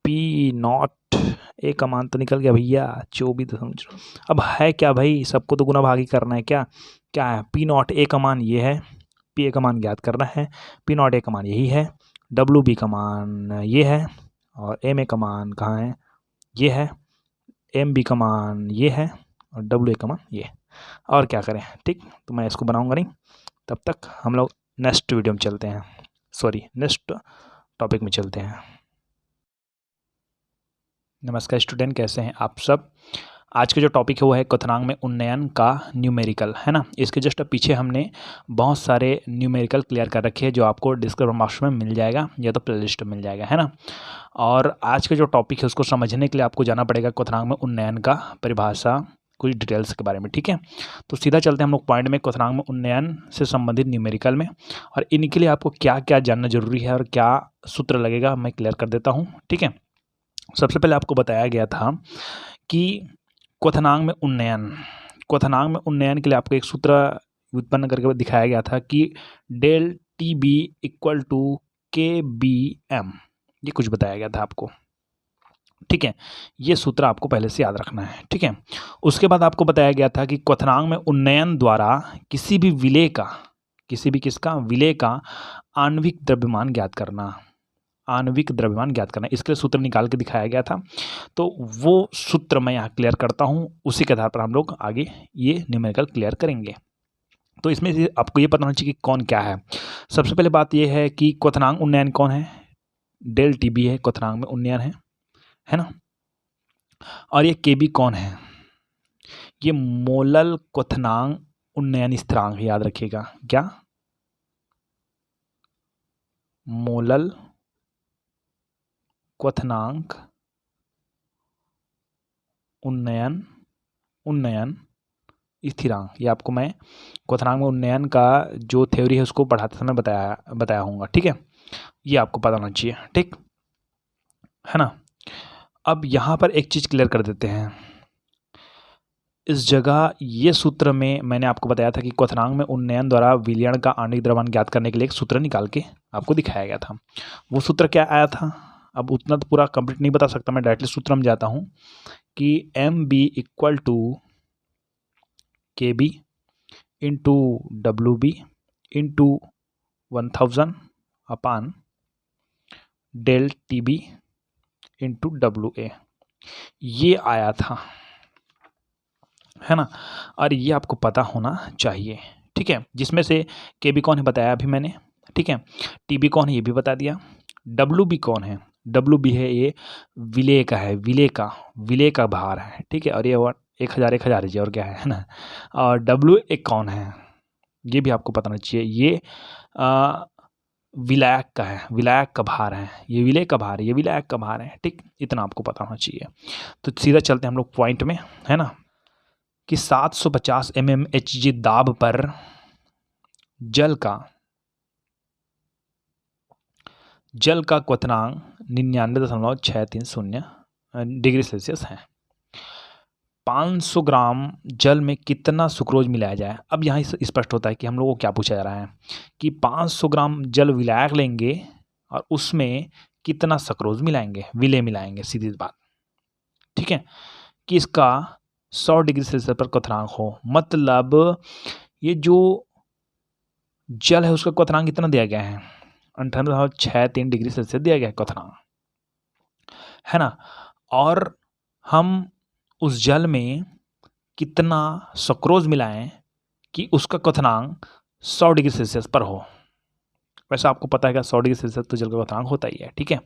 A: P0A का मान तो निकल गया भैया 24। अब है क्या भाई, सबको तो गुना भागी करना है, क्या क्या है, P0A का मान ये है, PA का मान ज्ञात करना है, P0A का मान यही है, WB का मान ये है, और MA का मान कहाँ है, ये है, MB का मान ये है, और WA का मान ये, और क्या करें, ठीक। तो मैं इसको बनाऊंगा नहीं, तब तक हम लोग नेक्स्ट वीडियो में चलते हैं, नेक्स्ट टॉपिक में चलते हैं। नमस्कार स्टूडेंट, कैसे हैं आप सब। आज का जो टॉपिक है वो है क्वथनांक में उन्नयन का न्यूमेरिकल, है ना। इसके जस्ट पीछे हमने बहुत सारे न्यूमेरिकल क्लियर कर रखे हैं जो आपको डिस्क्रिप्शन बॉक्स में मिल जाएगा या तो प्ले लिस्ट में मिल जाएगा, है ना। और आज का जो टॉपिक है उसको समझने के लिए आपको जाना पड़ेगा क्वथनांक में उन्नयन का परिभाषा, कुछ डिटेल्स के बारे में, ठीक है। तो सीधा चलते हैं हम लोग पॉइंट में, क्वथनांक में उन्नयन से संबंधित न्यूमेरिकल में, और इनके लिए आपको क्या क्या जानना जरूरी है और क्या सूत्र लगेगा मैं क्लियर कर देता हूँ, ठीक है। सबसे पहले आपको बताया गया था कि क्वथनांक में उन्नयन के लिए आपको एक सूत्र उत्पन्न करके दिखाया गया था कि del T B equal to K B M, ये कुछ बताया गया था आपको, ठीक है। ये सूत्र आपको पहले से याद रखना है, ठीक है। उसके बाद आपको बताया गया था कि क्वथनांक में उन्नयन द्वारा किसी भी विलेय का आणविक द्रव्यमान ज्ञात करना, इसके लिए सूत्र निकाल के दिखाया गया था। तो वो सूत्र मैं यहाँ क्लियर करता हूँ, उसी के आधार पर हम लोग आगे ये न्यूमेरिकल क्लियर करेंगे। तो इसमें से आपको ये पता होना चाहिए कि कौन क्या है। सबसे पहले बात ये है कि क्वथनांक उन्नयन कौन है, डेल टी बी है, क्वथनांक में उन्नयन है ना। और ये के बी कौन है, ये मोलल क्वथनांक उन्नयन स्थिरांक, याद रखिएगा, क्या, मोलल क्वथनांक उन्नयन स्थिरांक। ये आपको मैं क्वथनांक में उन्नयन का जो थ्योरी है उसको पढ़ाते समय बताया हूँगा, ठीक है। ये आपको पता होना चाहिए, ठीक है ना। अब यहाँ पर एक चीज़ क्लियर कर देते हैं। इस जगह ये सूत्र में मैंने आपको बताया था कि क्वथनांक में उन्नयन द्वारा विलयन का आणविक द्रव्यमान ज्ञात करने के लिए एक सूत्र निकाल के आपको दिखाया गया था। वो सूत्र क्या आया था, अब उतना तो पूरा कंप्लीट नहीं बता सकता मैं, डायरेक्टली सूत्र में जाता हूँ कि M B equal to K B into W B into 1000 upon del T B into W A, ये आया था, है ना। और ये आपको पता होना चाहिए, ठीक है। जिसमें से के बी कौन है बताया अभी मैंने, ठीक है। टी बी कौन है ये भी बता दिया। डब्ल्यू बी कौन है, डब्ल्यू बी है ये विलेय का है, विलेय का भार है, ठीक है। और ये 1000 जी और क्या है ना। और डब्ल्यू ए कौन है ये भी आपको पता होना चाहिए, ये विलायक का है, विलायक का भार है, ये विलेय का भार है, ये विलायक का भार है, ठीक। इतना आपको पता होना चाहिए। तो सीधा चलते हैं हम लोग पॉइंट में, है ना, कि 750 mmHg दाब पर जल का क्वथनांक 99.630 डिग्री सेल्सियस है। 500 ग्राम जल में कितना सुक्रोज मिलाया जाए। अब यहाँ स्पष्ट होता है कि हम लोगों को क्या पूछा जा रहा है कि 500 ग्राम जल विलायक लेंगे और उसमें कितना सक्रोज मिलाएंगे, विलेय मिलाएंगे, सीधी बात, ठीक है। कि इसका 100 डिग्री सेल्सियस पर क्वथनांक हो, मतलब ये जो जल है उसका क्वथनांक कितना दिया गया है, 98.63 डिग्री सेल्सियस दिया गया है क्वथनांक, है ना। और हम उस जल में कितना सक्रोज मिलाएं कि उसका क्वथनांक 100 डिग्री सेल्सियस पर हो। वैसे आपको पता है कि 100 डिग्री सेल्सियस तो जल का क्वथनांक होता ही है, ठीक है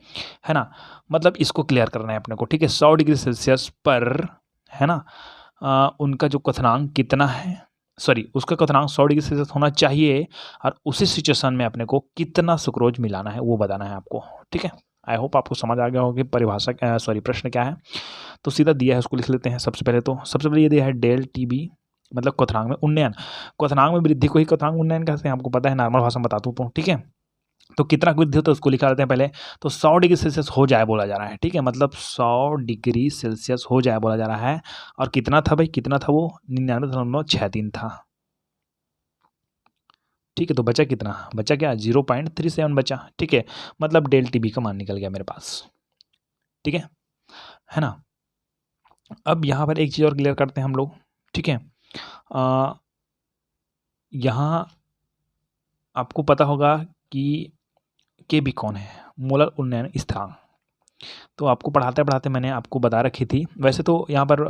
A: ना। मतलब इसको क्लियर करना है अपने को, ठीक है। 100 डिग्री सेल्सियस पर, है ना, उनका जो क्वथनांक कितना है, उसका क्वथनांक 100 डिग्री सेल्सियस होना चाहिए, और उसी सिचुएशन में अपने को कितना सुक्रोज मिलाना है वो बताना है आपको, ठीक है। आई होप आपको समझ आ गया होगा कि प्रश्न क्या है। तो सीधा दिया है उसको लिख लेते हैं। सबसे पहले ये दिया है डेल टी बी, मतलब क्वथनांक में उन्नयन, क्वथनांक में वृद्धि को ही क्वथनांक उन्नयन कहते हैं, आपको पता है, नॉर्मल भाषा में बता दूँ तो, ठीक है। तो कितना वृद्धि होता है उसको लिखा लेते हैं पहले। तो 100 डिग्री सेल्सियस हो जाए बोला जा रहा है, ठीक है, मतलब 100 डिग्री सेल्सियस हो जाए बोला जा रहा है। और कितना था भाई, कितना था वो, 99.63 था, ठीक है। तो बचा कितना, बचा क्या, 0.37 बचा, ठीक है। मतलब डेल टी बी का मान निकल गया मेरे पास, ठीक है ना। अब यहाँ पर एक चीज़ और क्लियर करते हैं हम लोग, ठीक है। यहाँ आपको पता होगा कि के बी कौन है, मोलर उन्नयन स्थिरांक। तो आपको पढ़ाते पढ़ाते मैंने आपको बता रखी थी। वैसे तो यहाँ पर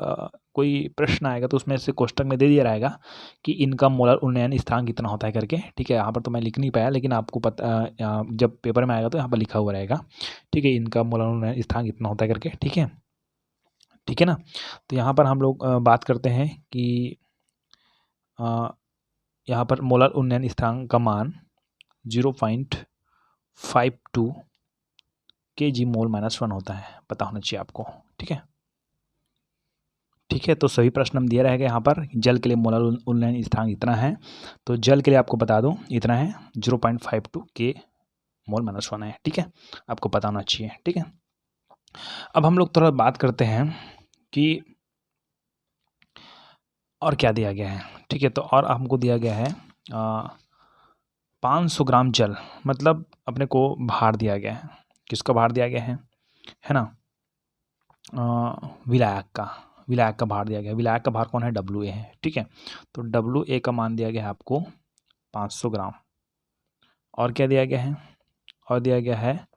A: कोई प्रश्न आएगा तो उसमें से कोष्टक में दे दिया रहेगा कि इनका मोलर उन्नयन स्थिरांक कितना होता है करके, ठीक है। यहाँ पर तो मैं लिख नहीं पाया, लेकिन आपको पता जब पेपर में आएगा तो यहाँ पर लिखा हुआ रहेगा, ठीक है, इनका मोलर उन्नयन स्थिरांक कितना होता है करके, ठीक है। ठीक है ना। तो यहाँ पर हम लोग बात करते हैं कि यहाँ पर मोलर उन्नयन स्थिरांक का मान 0.52 kg मोल -1 होता है, पता होना चाहिए आपको। ठीक है, ठीक है। तो सभी प्रश्न हम दिया रहेगा यहाँ पर। जल के लिए मोलर उन्नयन स्थिरांक इतना है, तो जल के लिए आपको बता दूं इतना है 0.52 के मोल -1 है। ठीक है, आपको पता होना चाहिए। ठीक है, अब हम लोग थोड़ा बात करते हैं कि और क्या दिया गया है। ठीक है, तो और हमको दिया गया है 500 ग्राम जल, मतलब अपने को भार दिया गया है। किसका भार दिया गया है ना, विलायक का भार दिया गया है। विलायक का भार कौन है, WA है। ठीक है, तो WA का मान दिया गया है आपको 500 ग्राम। और क्या दिया गया है, और दिया गया है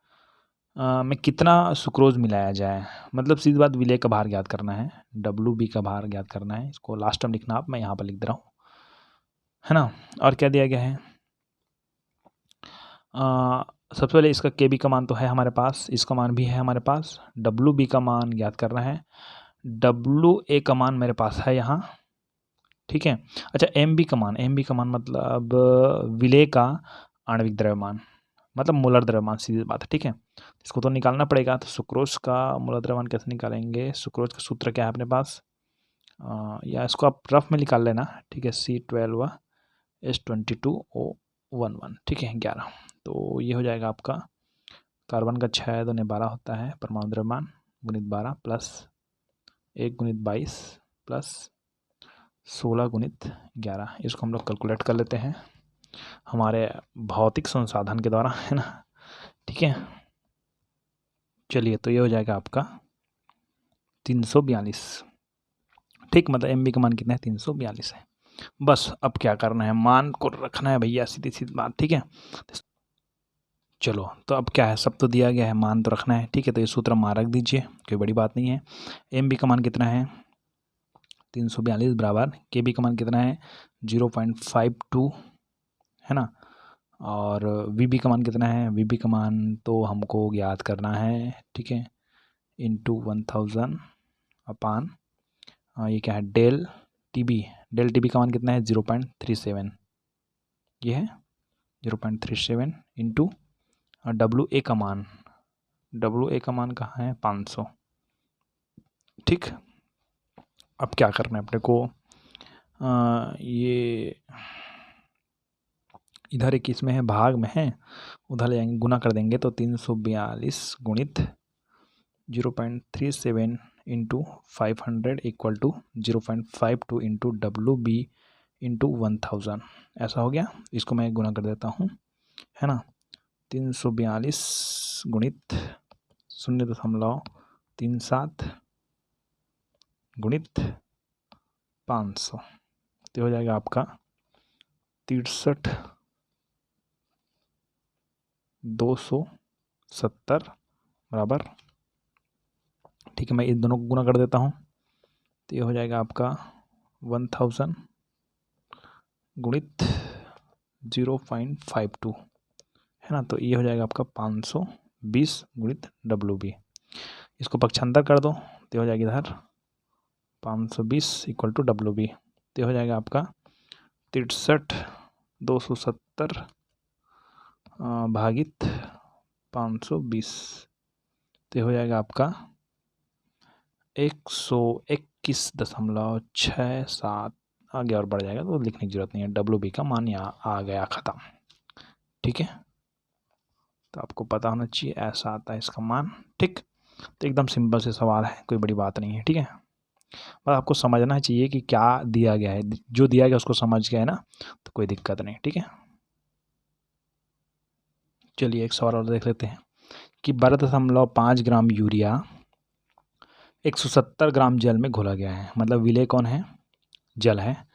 A: में कितना सुक्रोज मिलाया जाए, मतलब सीधी बात विलेय का भार ज्ञात करना है, WB का भार ज्ञात करना है। इसको लास्ट टर्म लिखना, आप मैं यहाँ पर लिख दे रहा हूँ, है ना। और क्या दिया गया है, सबसे पहले इसका KB का मान तो है हमारे पास, इसका मान भी है हमारे पास। WB का मान ज्ञात करना है, WA का मान मेरे पास है यहाँ। ठीक है, अच्छा MB का मान मतलब विलेय का आणविक द्रव्यमान, मतलब मोलर द्रव्यमान, सीधी बात है। ठीक है, इसको तो निकालना पड़ेगा। तो सुक्रोज का मोलर द्रव्यमान कैसे निकालेंगे, सुक्रोज का सूत्र क्या है अपने पास, या इसको आप रफ में निकाल लेना। ठीक है, C12H22O11, ठीक है 11। तो ये हो जाएगा आपका, कार्बन का 6 दूनी 12 होता है परमाणु द्रव्यमान, गुणित 12 प्लस 1 गुणित 22 प्लस 16 गुणित 11। इसको हम लोग कैलकुलेट कर लेते हैं हमारे भौतिक संसाधन के द्वारा, है ना। ठीक है, चलिए, तो ये हो जाएगा आपका 342। ठीक, मतलब MB का मान कितना है, 342 है। बस अब क्या करना है, मान को रखना है भैया, सीधी सीधी बात। ठीक है, चलो, तो अब क्या है, सब तो दिया गया है, मान तो रखना है। ठीक है, तो ये सूत्र मान रख दीजिए, कोई बड़ी बात नहीं है। MB का मान कितना है, 342 बराबर KB का मान कितना है, 0.52, है ना। और VB का मान कितना है, VB का मान तो हमको ज्ञात करना है। ठीक है, इंटू 1000 अपान ये क्या है, डेल TB का मान कितना है, 0.37, ये है 0.37 इंटू WA का मान, कहाँ है, 500। ठीक, अब क्या करना है अपने को, ये इधर एक इसमें है, भाग में है, उधर ले जाएंगे, गुना कर देंगे तो 342 गुणित 0.37 into 500 equal to 0.52 into WB into 1000, ऐसा हो गया। इसको मैं गुना कर देता हूँ, है ना। 342 गुणित 0.37 गुणित 500, तो हो जाएगा आपका 63,270 बराबर। ठीक है, मैं इन दोनों को गुना कर देता हूँ, तो ये हो जाएगा आपका 1000 गुणित 0.52, है ना। तो ये हो जाएगा आपका 520 गुणित WB। इसको पक्षांतर कर दो, तो हो जाएगी इधर 520 इक्वल टू WB, तो हो जाएगा आपका 63,270 भागित 520, तो हो जाएगा आपका 121.67 आगे और बढ़ जाएगा, तो लिखने की जरूरत नहीं है। WB का मान यहाँ आ गया, ख़त्म। ठीक है, तो आपको पता होना चाहिए ऐसा आता है इसका मान। ठीक, तो एकदम सिंपल से सवाल है, कोई बड़ी बात नहीं है। ठीक है, बस आपको समझना चाहिए कि क्या दिया गया है, जो दिया गया उसको समझ गया है ना, तो कोई दिक्कत नहीं। ठीक है, चलिए एक सवाल और देख लेते हैं कि 12.5 ग्राम यूरिया 170 ग्राम जल में घोला गया है, मतलब विलेय कौन है, जल है,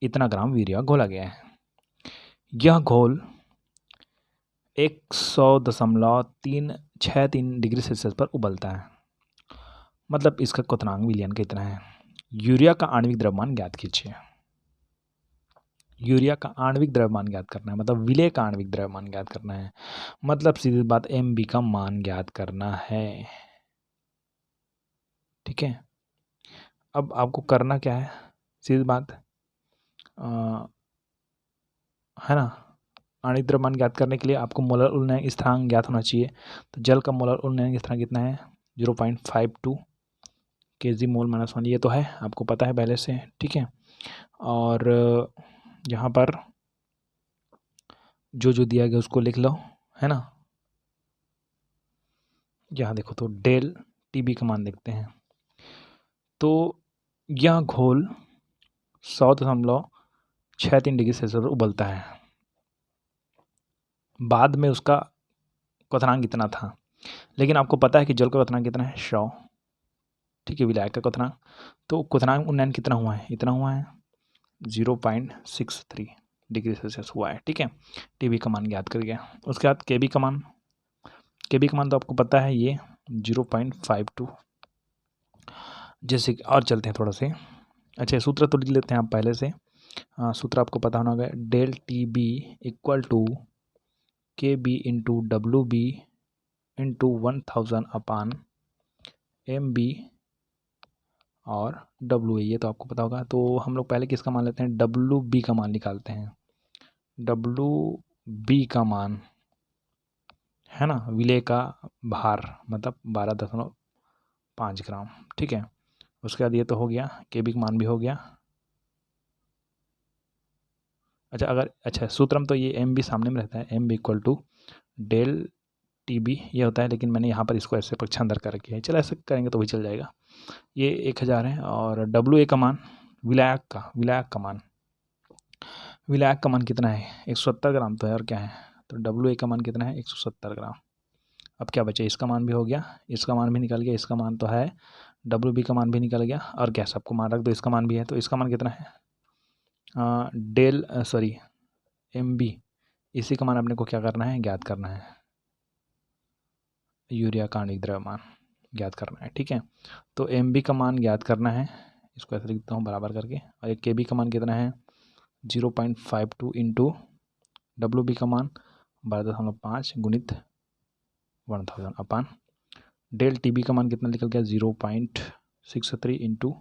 A: इतना ग्राम यूरिया घोला गया है। यह घोल 100.363 डिग्री सेल्सियस पर उबलता है, मतलब इसका क्वथनांक विलयन कितना है। यूरिया का आणविक द्रव्यमान ज्ञात कीजिए। यूरिया का आणविक द्रव्यमान ज्ञात करना है, मतलब विलेय का आणविक द्रव्यमान ज्ञात करना है, मतलब सीधी बात MB का मान ज्ञात करना है। ठीक है, अब आपको करना क्या है, सीधी बात है ना। आणविक द्रव्यमान ज्ञात करने के लिए आपको मोलर उलनयन स्थिरांक ज्ञात होना चाहिए। तो जल का मोलर उलनयन स्थिरांक कितना है, 0.52 kg मोल माइनस 1, ये तो है आपको पता है पहले से, ठीक है। और यहाँ पर जो जो दिया गया उसको लिख लो, है ना। यहाँ देखो तो डेल टीबी का मान देखते हैं। तो यह घोल 100.63 डिग्री सेल्सियस पर उबलता है। बाद में उसका क्वथनांक कितना था, लेकिन आपको पता है कि जल का क्वथनांक कितना है, 100, ठीक है। विलायक का क्वथनांक, तो क्वथनांक उन्नयन कितना हुआ है, इतना हुआ है 0.63 डिग्री सेल्सियस हुआ है, ठीक है। टीबी का मान ज्ञात कर गया। उसके बाद केबी का मान, केबी का मान तो आपको पता है ये 0.52। जैसे कि और चलते हैं थोड़ा से, अच्छा सूत्र तो लिख लेते हैं आप पहले से। सूत्र आपको पता होना होगा, del T B equal to K B into W B into 1000 upon M B और डब्लू ए, ये तो आपको पता होगा। तो हम लोग पहले किसका मान लेते हैं, डब्लू बी का मान निकालते हैं। डब्लू बी का मान है ना, विलेय का भार मतलब 12.5 ग्राम, ठीक है। उसके बाद ये तो हो गया, के बी का मान भी हो गया। अच्छा सूत्र में तो ये एम बी सामने में रहता है, M B equal to del T B ये होता है, लेकिन मैंने यहाँ पर इसको ऐसे पक्षांतर कर रखी है। चलो ऐसे करेंगे तो भी चल जाएगा। ये 1000 है और डब्लू ए का मान, विलायक का मान कितना है, 170 ग्राम तो है, और क्या है, तो डब्लू ए का मान कितना है, 170 ग्राम। अब क्या बचे, इसका मान भी हो गया, इसका मान भी निकल गया, इसका मान तो है, डब्लू बी का मान भी निकल गया, और क्या सबको मान रख दो, इसका मान भी है। तो इसका मान कितना है, एम बी, इसी का मान अपने को क्या करना है, ज्ञात करना है। यूरिया का आणविक द्रव्यमान ज्ञात करना है, ठीक है। तो एम बी का मान ज्ञात करना है, इसको ऐसे लिखता हूँ बराबर करके। और एक के बी का मान कितना है, 0.52 इंटू डब्लू बी का मान 12.5 गुणित 1000 अपान डेल टी बी का मान कितना निकल गया, 0.63 इंटू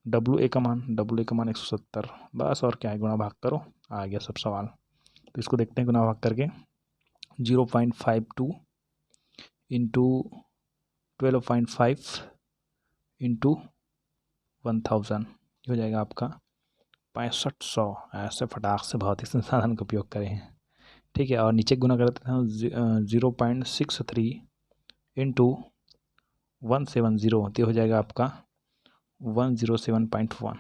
A: डब्लू ए का मान 170, बस और क्या है, गुणा भाग करो, आ गया सब सवाल। तो इसको देखते हैं गुणा भाग करके, 0.52 इंटू 12.5 इंटू 1000 हो जाएगा आपका 6500। ऐसे फटाक से भौतिक संसाधन का उपयोग करें, ठीक है। और नीचे गुना करते हैं 0.63 इंटू 170, तो हो जाएगा आपका 107.1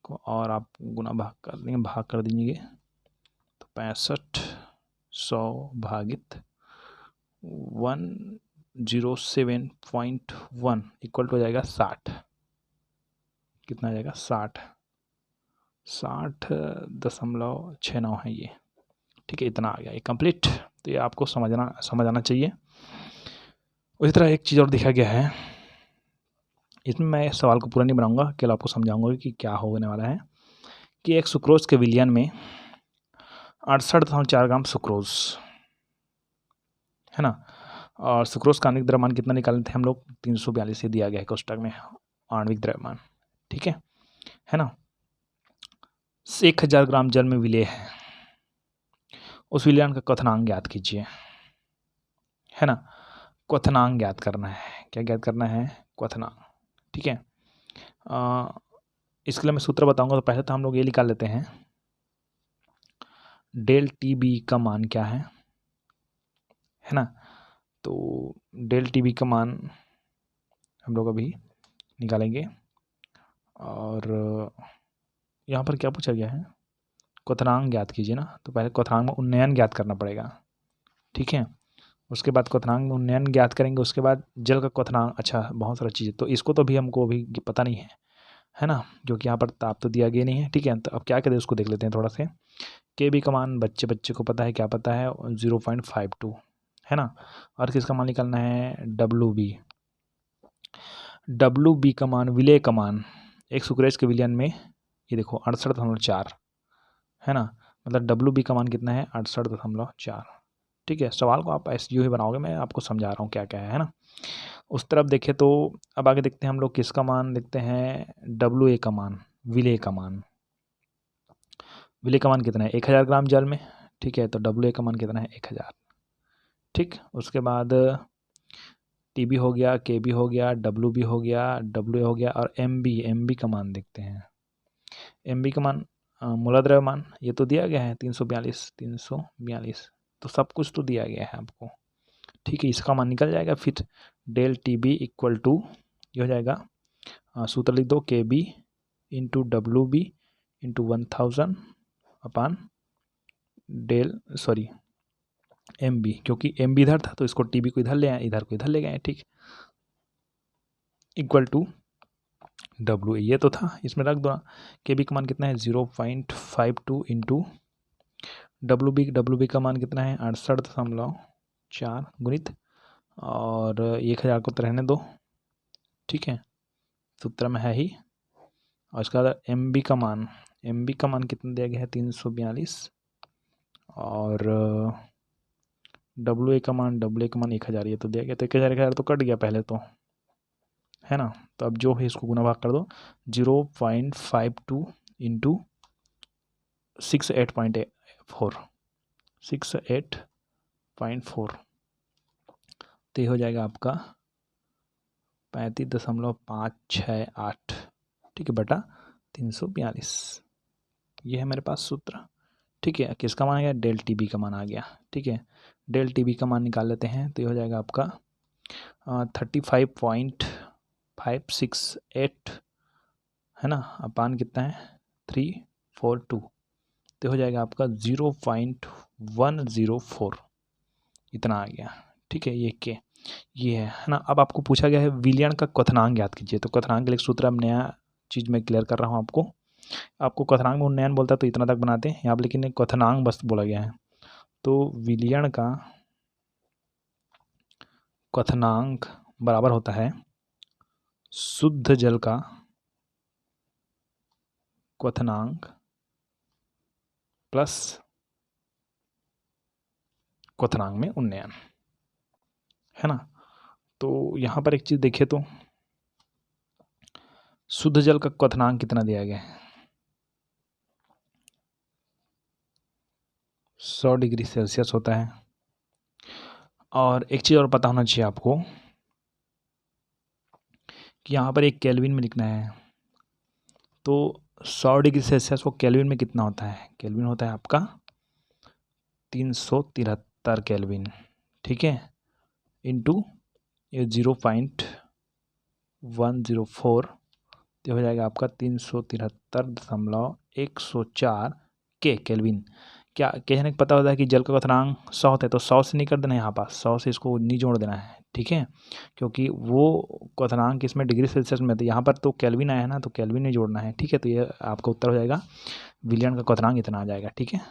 A: को, और आप गुना भाग कर देंगे, भाग कर दीजिए तो 6500 भागित 107.1 इक्वल टू हो जाएगा 60। कितना आ जाएगा, 60.69 है ये, ठीक है। इतना आ गया ये कंप्लीट। तो ये आपको समझ आना चाहिए। उसी तरह एक चीज़ और दिखा गया है, इसमें मैं सवाल को पूरा नहीं बनाऊंगा, केवल आपको समझाऊंगा कि क्या होने वाला है। कि एक सुक्रोज के विलयन में 68.4 ग्राम सुक्रोज है ना, और सुक्रोज का आणविक द्रव्यमान कितना निकाले थे हम लोग, 342 से दिया गया है कोष्टक में आणविक द्रव्यमान, ठीक है ना। 1000 ग्राम जल में विलेय है, उस विलयन का क्वथनांक ज्ञात कीजिए, है ना। क्वथनांक ज्ञात करना है, क्या ज्ञात करना है, क्वथनांक, ठीक है। इसके लिए मैं सूत्र बताऊंगा। तो पहले तो हम लोग ये निकाल लेते हैं, डेल टी बी का मान क्या है ना। तो डेल टी बी का मान हम लोग अभी निकालेंगे, और यहाँ पर क्या पूछा गया है, क्वथनांक ज्ञात कीजिए ना। तो पहले क्वथनांक में उन्नयन ज्ञात करना पड़ेगा, ठीक है। उसके बाद क्वथनांक में उन्नयन ज्ञात करेंगे, उसके बाद जल का क्वथनांक, अच्छा बहुत सारी चीज़ें, तो इसको तो भी हमको अभी पता नहीं है ना, क्योंकि यहाँ पर ताप तो दिया गया नहीं है, ठीक है। तो अब क्या करें, उसको देख लेते हैं थोड़ा से। के बी का मान बच्चे को पता है, क्या पता है, 0.52 है ना। और किसका मान निकालना है, डब्लू बी का मान, विलेय का मान, एक सुक्रोज के विलयन में ये देखो 68.4 है ना, मतलब डब्लू बी का मान कितना है, 68.4, ठीक है। सवाल को आप ऐसे यूँ ही बनाओगे, मैं आपको समझा रहा हूँ क्या क्या है ना। उस तरफ देखें तो अब आगे देखते हैं हम लोग किसका मान देखते हैं, WA का मान, विले का मान। विले का मान कितना है 1000 ग्राम जल में, ठीक है। तो WA का मान कितना है 1000, ठीक। उसके बाद TB हो गया, KB हो गया, WB हो गया, WA हो गया, और MB का मान देखते हैं। MB का मान मूलाद्रव्य मान ये तो दिया गया है 342, तो सब कुछ तो दिया गया है आपको, ठीक है। इसका मान निकल जाएगा फिर डेल TB इक्वल टू ये हो जाएगा, सूत्र लिख दो, KB into WB into 1000 upon del MB, क्योंकि MB इधर था तो इसको TB को इधर ले आए, इधर को इधर ले गए, ठीक। इक्वल टू WA ये तो था, इसमें रख दो। KB का मान कितना है 0.52 इंटू WB का मान कितना है 68.4 गुणित, और 1000 को तो रहने दो, ठीक है, सूत्र में है ही। और इसका MB का मान कितना दिया गया है 342, और WA का मान 1000 ये तो दिया गया, तो 1000 तो कट गया पहले तो, है ना। तो अब जो है इसको गुना भाग कर दो, 0.52 इंटू 68.4 तो ये हो जाएगा आपका 35.568, ठीक है, बटा 342। ये है मेरे पास सूत्र, ठीक है। किसका मान आ गया, डेल TB का मान आ गया, ठीक है। डेल TB का मान निकाल लेते हैं, तो ये हो जाएगा आपका 35.568, है ना, अपान कितना है 342, तो हो जाएगा आपका 0.104 इतना आ गया, ठीक है। ये है ना। अब आपको पूछा गया है विलयन का क्वथनांक ज्ञात कीजिए, तो क्वथनांक के लिए सूत्र अब नया चीज़ मैं क्लियर कर रहा हूँ आपको क्वथनांक में उन्नयन बोलता है तो इतना तक बनाते हैं यहाँ पर, लेकिन क्वथनांक बस बोला गया है। तो विलयन का क्वथनांक बराबर होता है शुद्ध जल का क्वथनांक प्लस क्वथनांक में उन्नयन, है ना। तो यहाँ पर एक चीज़ देखिए तो शुद्ध जल का क्वथनांक कितना दिया गया है 100 डिग्री सेल्सियस होता है। और एक चीज़ और पता होना चाहिए आपको कि यहाँ पर एक केल्विन में लिखना है, तो 100 डिग्री सेल्सियस को केल्विन में कितना होता है, केल्विन होता है आपका 373 केल्विन, ठीक है, इंटू ये 0.104 तो हो जाएगा आपका 373.104 केल्विन। क्या कहने का पता होता है कि जल का क्वथनांक 100 होता है, तो 100 से नहीं कर देना है यहाँ पास, 100 से इसको नहीं जोड़ देना है, ठीक है, क्योंकि वो क्वथनांक इसमें डिग्री सेल्सियस में, तो यहाँ पर तो केल्विन आया है ना, तो केल्विन नहीं जोड़ना है, ठीक है। तो ये आपका उत्तर हो जाएगा, विलयन का क्वथनांक इतना आ जाएगा, ठीक है।